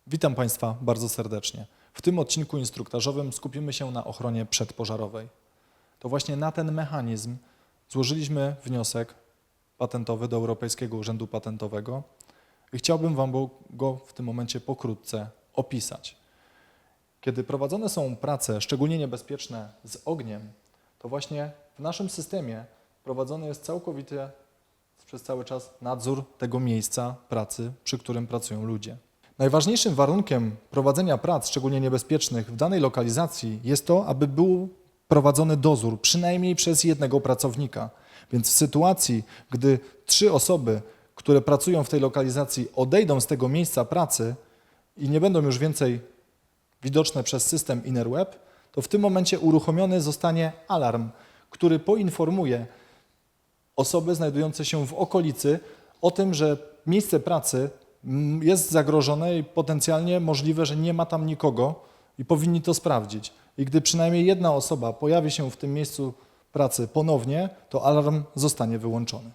Witam Państwa bardzo serdecznie. W tym odcinku instruktażowym skupimy się na ochronie przedpożarowej. To właśnie na ten mechanizm złożyliśmy wniosek patentowy do Europejskiego Urzędu Patentowego i chciałbym Wam go w tym momencie pokrótce opisać. Kiedy prowadzone są prace szczególnie niebezpieczne z ogniem, to właśnie w naszym systemie prowadzony jest całkowicie przez cały czas nadzór tego miejsca pracy, przy którym pracują ludzie. Najważniejszym warunkiem prowadzenia prac szczególnie niebezpiecznych w danej lokalizacji jest to, aby był prowadzony dozór przynajmniej przez jednego pracownika. Więc w sytuacji, gdy 3 osoby, które pracują w tej lokalizacji, odejdą z tego miejsca pracy i nie będą już więcej widoczne przez system InnerWeb, to w tym momencie uruchomiony zostanie alarm, który poinformuje osoby znajdujące się w okolicy o tym, że miejsce pracy jest zagrożone i potencjalnie możliwe, że nie ma tam nikogo i powinni to sprawdzić. I gdy przynajmniej jedna osoba pojawi się w tym miejscu pracy ponownie, to alarm zostanie wyłączony.